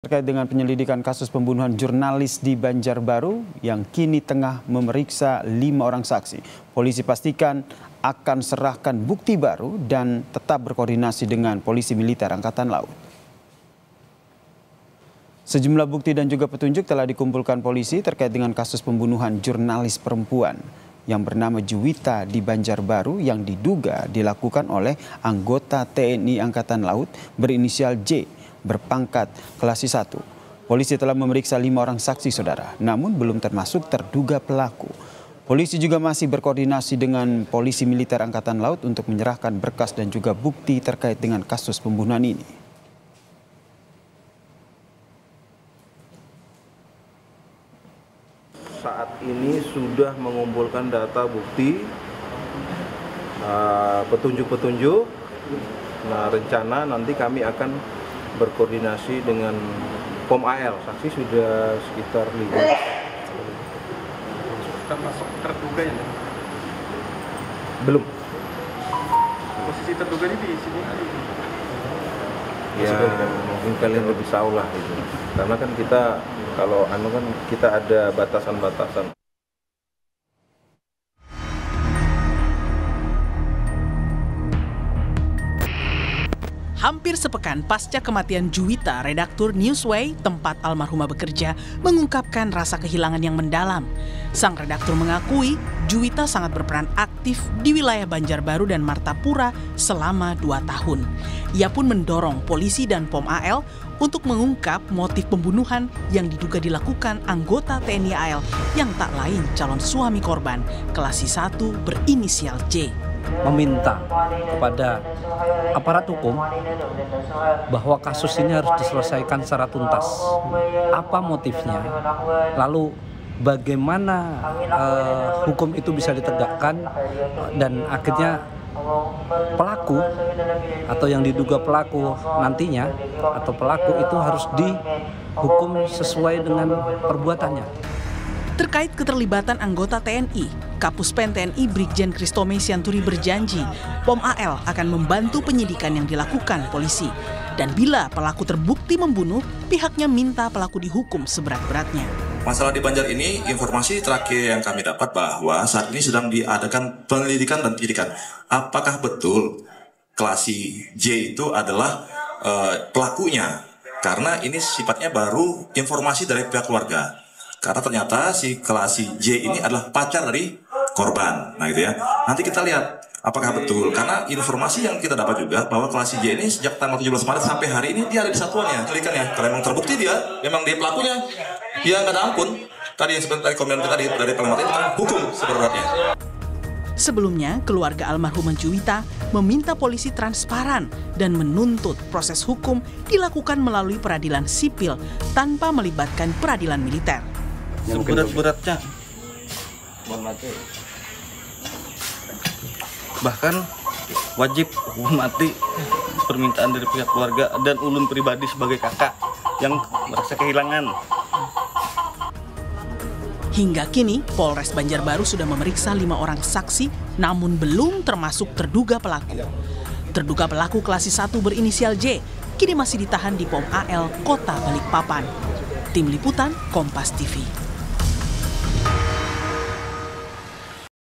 Terkait dengan penyelidikan kasus pembunuhan jurnalis di Banjarbaru yang kini tengah memeriksa 5 orang saksi. Polisi pastikan akan serahkan bukti baru dan tetap berkoordinasi dengan Polisi Militer Angkatan Laut. Sejumlah bukti dan juga petunjuk telah dikumpulkan polisi terkait dengan kasus pembunuhan jurnalis perempuan yang bernama Juwita di Banjarbaru yang diduga dilakukan oleh anggota TNI Angkatan Laut berinisial J. berpangkat Klasi 1. Polisi telah memeriksa 5 orang saksi, saudara, namun belum termasuk terduga pelaku. Polisi juga masih berkoordinasi dengan Polisi Militer Angkatan Laut untuk menyerahkan berkas dan juga bukti terkait dengan kasus pembunuhan ini. Saat ini sudah mengumpulkan data bukti, petunjuk-petunjuk. Nah, rencana nanti kami akan berkoordinasi dengan POM AL. Saksi sudah sekitar 5. Termasuk terduga ya? Belum. Posisi terduga ini di sini? Ya, mungkin kalian lebih tahu lah itu. Karena kan kita, kalau kita ada batasan-batasan. Hampir sepekan pasca kematian Juwita, redaktur Newsway, tempat almarhumah bekerja, mengungkapkan rasa kehilangan yang mendalam. Sang redaktur mengakui Juwita sangat berperan aktif di wilayah Banjarbaru dan Martapura selama 2 tahun. Ia pun mendorong polisi dan POM AL untuk mengungkap motif pembunuhan yang diduga dilakukan anggota TNI AL yang tak lain calon suami korban, Klasi 1 berinisial J. Meminta kepada aparat hukum bahwa kasus ini harus diselesaikan secara tuntas. Apa motifnya? Lalu bagaimana hukum itu bisa ditegakkan dan akhirnya pelaku atau yang diduga pelaku nantinya atau pelaku itu harus dihukum sesuai dengan perbuatannya. Terkait keterlibatan anggota TNI, Kapuspen TNI Brigjen Kristome Sianturi berjanji POM AL akan membantu penyidikan yang dilakukan polisi. Dan bila pelaku terbukti membunuh, pihaknya minta pelaku dihukum seberat-beratnya. Masalah di Banjar ini, informasi terakhir yang kami dapat bahwa saat ini sedang diadakan penyelidikan dan penyidikan. Apakah betul Klasi J itu adalah pelakunya? Karena ini sifatnya baru informasi dari pihak keluarga. Karena ternyata si Klasi J ini adalah pacar dari korban. Nah gitu ya. Nanti kita lihat apakah betul. Karena informasi yang kita dapat juga bahwa Klasi J ini sejak tanggal 17 Maret sampai hari ini dia ada di satuannya. Penyelidikannya. Kalau memang terbukti memang dia pelakunya, dia nggak ada ampun. Tadi yang seperti komen kita dari Panglima itu hukum seberat-beratnya. Sebelumnya, keluarga almarhumah Juwita meminta polisi transparan dan menuntut proses hukum dilakukan melalui peradilan sipil tanpa melibatkan peradilan militer. Seberat-beratnya. Bahkan wajib hukuman mati permintaan dari pihak keluarga dan ulun pribadi sebagai kakak yang merasa kehilangan. Hingga kini, Polres Banjarbaru sudah memeriksa 5 orang saksi, namun belum termasuk terduga pelaku. Terduga pelaku Klasi 1 berinisial J, kini masih ditahan di POM AL Kota Balikpapan. Tim Liputan, Kompas TV.